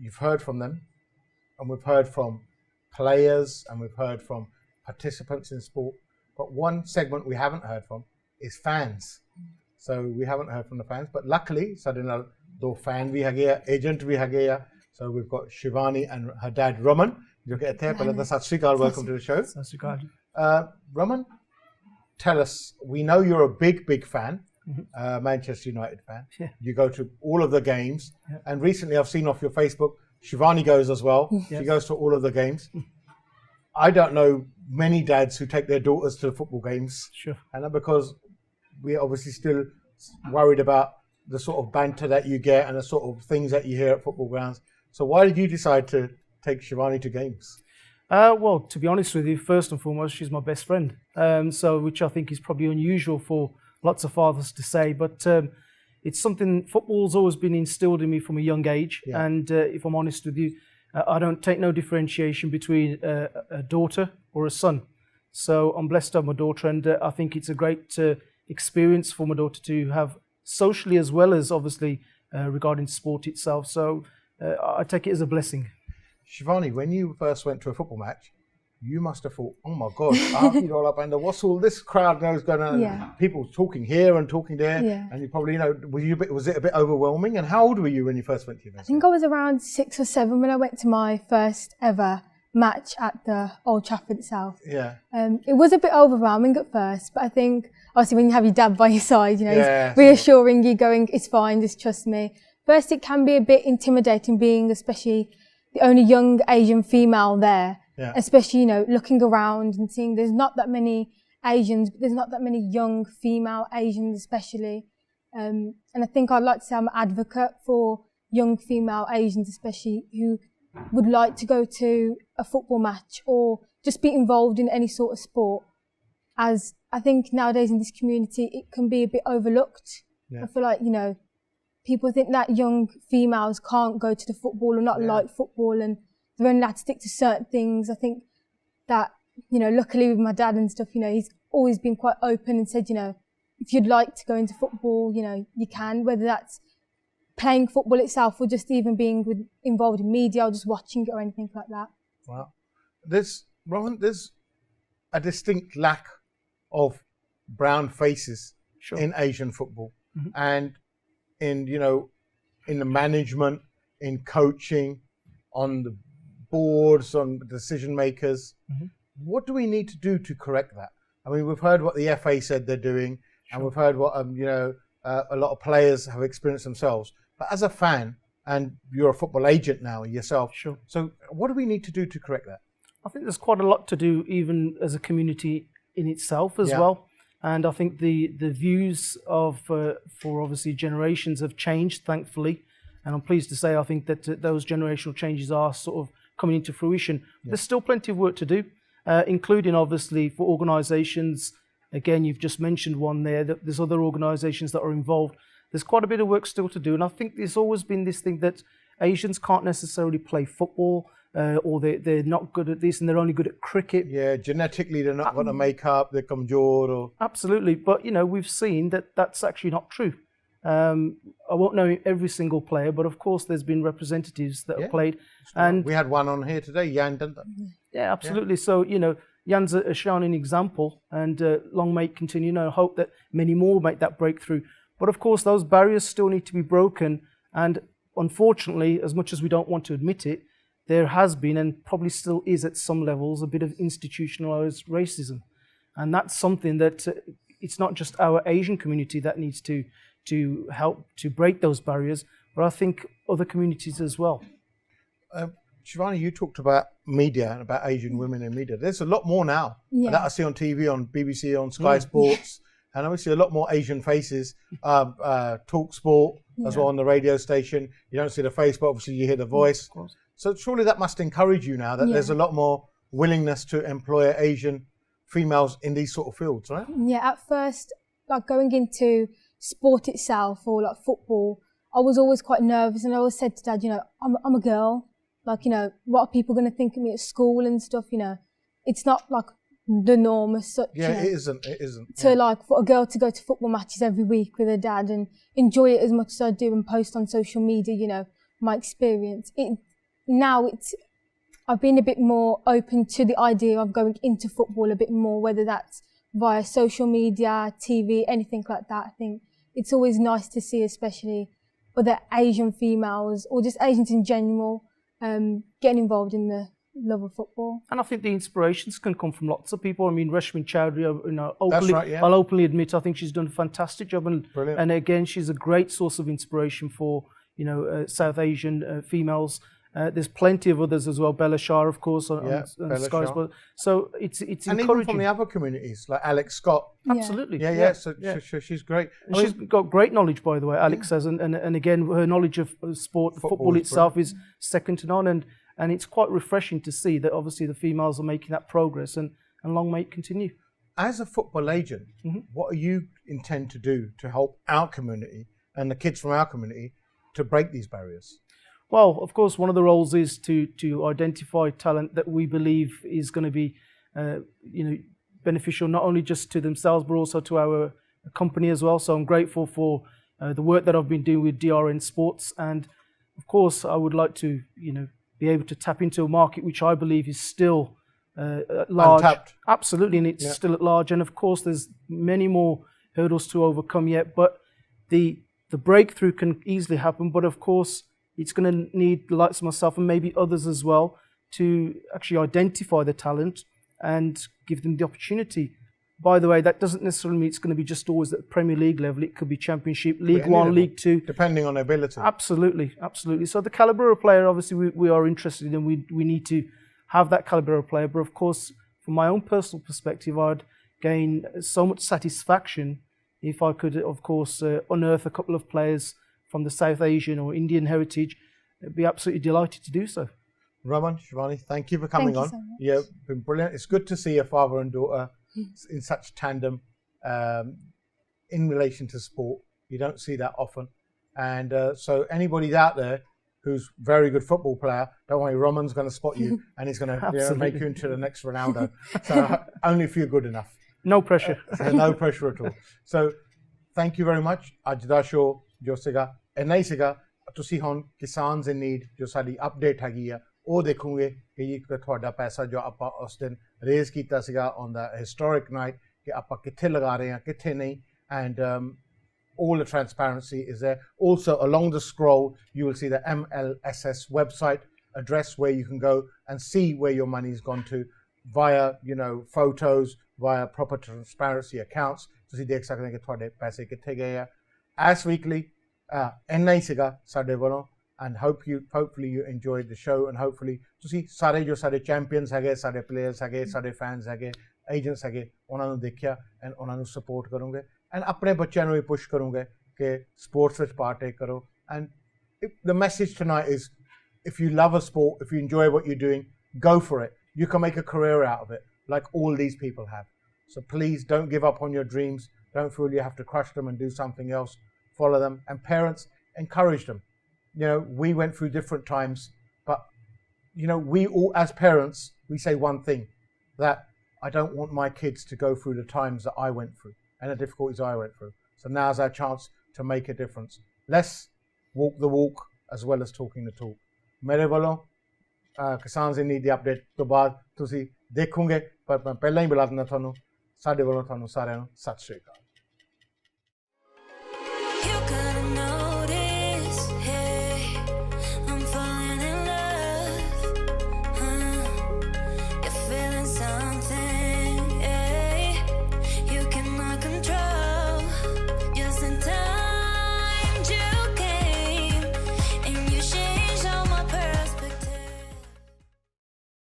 you've heard from them, and we've heard from players, and we've heard from participants in sport. But one segment we haven't heard from is fans. So we haven't heard from the fans. But luckily, sadhe naal do fan bhi hage, agent bhi hage. So we've got Shivani and her dad Raman. Jo ke ithe pehla ta sat shri akal, welcome to the show. Sat shri akal. Raman, tell us, we know you're a big fan, Manchester United fan. Yeah. You go to all of the games. Yeah. And recently I've seen off your Facebook, Shivani goes as well. Yes. She goes to all of the games. I don't know many dads who take their daughters to the football games. Sure. And because we're obviously still worried about the sort of banter that you get and the sort of things that you hear at football grounds. So why did you decide to take Shivani to games? Well, to be honest with you, first and foremost, she's my best friend. So which I think is probably unusual for lots of fathers to say, but it's something football's always been instilled in me from a young age. Yeah. And if I'm honest with you, I don't take no differentiation between a daughter or a son. So I'm blessed to have my daughter, and I think it's a great experience for my daughter to have socially as well as obviously regarding sport itself. So I take it as a blessing. Shivani, when you first went to a football match, you must have thought, oh my God, all up under, what's all this crowd knows going on? Yeah. People talking here and talking there. Yeah. And you probably, was it a bit overwhelming? And how old were you when you first went to your I think I was around 6 or 7 when I went to my first ever match at the Old Trafford itself. Yeah. It was a bit overwhelming at first, but I think obviously when you have your dad by your side, Yeah, he's reassuring you, going, it's fine, just trust me. First, it can be a bit intimidating being especially the only young Asian female there. Yeah. Especially, looking around and seeing there's not that many Asians, but there's not that many young female Asians especially. And I think I'd like to say I'm an advocate for young female Asians especially who would like to go to a football match or just be involved in any sort of sport. As I think nowadays in this community, it can be a bit overlooked. Yeah. I feel like, people think that young females can't go to the football or not like football and they're only allowed to stick to certain things. I think that, luckily with my dad and stuff, he's always been quite open and said, if you'd like to go into football, you can, whether that's playing football itself or just even being involved in media or just watching it or anything like that. Wow. There's a distinct lack of brown faces in Asian football. Mm-hmm. And in the management, in coaching, on the boards, on decision makers. Mm-hmm. What do we need to do to correct that? I mean, we've heard what the FA said they're doing, and we've heard what a lot of players have experienced themselves. But as a fan, and you're a football agent now yourself, so what do we need to do to correct that? I think there's quite a lot to do, even as a community in itself as well. And I think the views of for obviously generations have changed, thankfully. And I'm pleased to say I think that those generational changes are sort of coming into fruition. Yeah. There's still plenty of work to do, including obviously for organisations. Again, you've just mentioned one there. That there's other organisations that are involved. There's quite a bit of work still to do. And I think there's always been this thing that Asians can't necessarily play football. Or they're not good at this and they're only good at cricket. Yeah, genetically they're not going to make up, they're kamjor or... Absolutely, but we've seen that that's actually not true. I won't know every single player, but of course there's been representatives that have played. And we had one on here today, Yan, didn't we? Yeah, absolutely. Yeah. So, Yan's a shining example, and long may it continue. And I hope that many more make that breakthrough. But of course those barriers still need to be broken, and unfortunately, as much as we don't want to admit it, there has been, and probably still is at some levels, a bit of institutionalized racism. And that's something that it's not just our Asian community that needs to help to break those barriers, but I think other communities as well. Shivani, you talked about media and about Asian women in media. There's a lot more now that I see on TV, on BBC, on Sky Sports, and obviously a lot more Asian faces. Talk Sport as well on the radio station. You don't see the face, but obviously you hear the voice. Of course. So surely that must encourage you now that there's a lot more willingness to employ Asian females in these sort of fields, right? Yeah, at first, like going into sport itself or like football, I was always quite nervous, and I always said to Dad, I'm a girl. Like, what are people going to think of me at school and stuff? It's not like the norm as such. Yeah, it isn't. To like for a girl to go to football matches every week with her dad and enjoy it as much as I do and post on social media, my experience. now I've been a bit more open to the idea of going into football a bit more, whether that's via social media, TV, anything like that. I think it's always nice to see, especially other Asian females or just Asians in general, getting involved in the love of football. And I think the inspirations can come from lots of people. I mean, Rashmi Chowdhury, That's right, yeah. I'll openly admit, I think she's done a fantastic job. Brilliant. And again, she's a great source of inspiration for, South Asian females. There's plenty of others as well. Bella Shah, of course, on Bella Sky Shah. Sports. So it's And encouraging. even from the other communities, like Alex Scott. Absolutely. Yeah. So she's great. And she's got great knowledge, by the way, Alex says, and again, her knowledge of sport, football itself is second to none, and it's quite refreshing to see that obviously the females are making that progress, and long may it continue. As a football agent, what do you intend to do to help our community and the kids from our community to break these barriers? Well, of course, one of the roles is to identify talent that we believe is going to be, beneficial not only just to themselves but also to our company as well. So I'm grateful for the work that I've been doing with DRN Sports, and of course, I would like to, be able to tap into a market which I believe is still large. Untapped. Absolutely, and it's still at large. And of course, there's many more hurdles to overcome yet, but the breakthrough can easily happen. But of course, it's going to need the likes of myself and maybe others as well to actually identify the talent and give them the opportunity. By the way, that doesn't necessarily mean it's going to be just always at the Premier League level. It could be Championship, League One, level, League Two. Depending on ability. Absolutely. So the calibre of player, obviously, we are interested in. We need to have that calibre of player. But of course, from my own personal perspective, I'd gain so much satisfaction if I could, of course, unearth a couple of players from the South Asian or Indian heritage. I'd be absolutely delighted to do so. Raman, Shivani, thank you for coming on. So much. You've been brilliant. It's good to see a father and daughter in such tandem in relation to sport. You don't see that often. And so anybody out there who's a very good football player, don't worry, Raman's going to spot you and he's going to make you into the next Ronaldo. So only if you're good enough. No pressure. So no pressure at all. So thank you very much. ਅੱਜ ਦਾ show ਜੋ ਸੀਗਾ ਇੰਨਾ ਹੀ ਸੀਗਾ ਤੁਸੀਂ ਹੁਣ ਕਿਸਾਨਸ ਇਨ need ਜੋ ਸਾਡੀ update ਹੈਗੀ ਆ ਉਹ ਦੇਖੋਗੇ ਕਿ ਜੀ ਤੁਹਾਡਾ ਪੈਸਾ ਜੋ ਆਪਾਂ ਉਸ ਦਿਨ ਰੇਜ਼ ਕੀਤਾ ਸੀਗਾ ਔਨ ਦਾ ਹਿਸਟੋਰਿਕ ਨਾਈਟ ਕਿ ਆਪਾਂ ਕਿੱਥੇ ਲਗਾ ਰਹੇ ਹਾਂ ਕਿੱਥੇ ਨਹੀਂ and all the transparency is there. Also along the scroll you will see the MLSS website address where you can go and see where your money's gone to via photos, via proper transparency accounts. ਤੁਸੀਂ ਦੇਖ ਸਕਦੇ ਹੋ ਕਿ ਤੁਹਾਡੇ ਪੈਸੇ ਕਿੱਥੇ ਗਏ ਆ as weekly ਇੰਨਾ ਹੀ ਸੀਗਾ ਸਾਡੇ ਵੱਲੋਂ and hopefully you enjoyed the show and hopefully ਤੁਸੀਂ ਸਾਰੇ ਜੋ ਸਾਡੇ ਚੈਂਪੀਅਨਸ ਹੈਗੇ ਸਾਡੇ ਪਲੇਅਰਸ ਹੈਗੇ ਸਾਡੇ ਫੈਨਸ ਹੈਗੇ ਏਜੰਟਸ ਹੈਗੇ ਉਹਨਾਂ ਨੂੰ ਦੇਖਿਆ ਐਂਡ ਉਹਨਾਂ ਨੂੰ ਸਪੋਰਟ ਕਰੋਗੇ ਐਂਡ ਆਪਣੇ ਬੱਚਿਆਂ ਨੂੰ ਵੀ ਪੁਸ਼ ਕਰੋਗੇ ਕਿ ਸਪੋਰਟਸ ਵਿੱਚ ਪਾਰਟੇਕ ਕਰੋ and the message tonight is if you love a sport, if you enjoy what you're doing, go for it. You can make a career out of it like all these people have. So please don't give up on your dreams. Don't feel you have to crush them and do something else. Follow them. And parents, encourage them. We went through different times, but, we all, as parents, we say one thing, that I don't want my kids to go through the times that I went through and the difficulties I went through. So now's our chance to make a difference. Let's walk the walk as well as talking the talk. ਮੇਰੇ ਵੱਲੋਂ ਕਿਸਾਨ ਜ਼ਿੰਦਗੀ ਦੀ update ਤੋਂ ਬਾਅਦ ਤੁਸੀਂ ਦੇਖੋਗੇ ਪਰ ਮੈਂ ਪਹਿਲਾਂ ਹੀ ਬੁਲਾ ਦਿੰਦਾ ਤੁਹਾਨੂੰ ਸਾਡੇ ਵੱਲੋਂ ਤੁਹਾਨੂੰ ਸਾਰਿਆਂ ਨੂੰ ਸਤਿ ਸ਼੍ਰੀ ਅਕਾਲ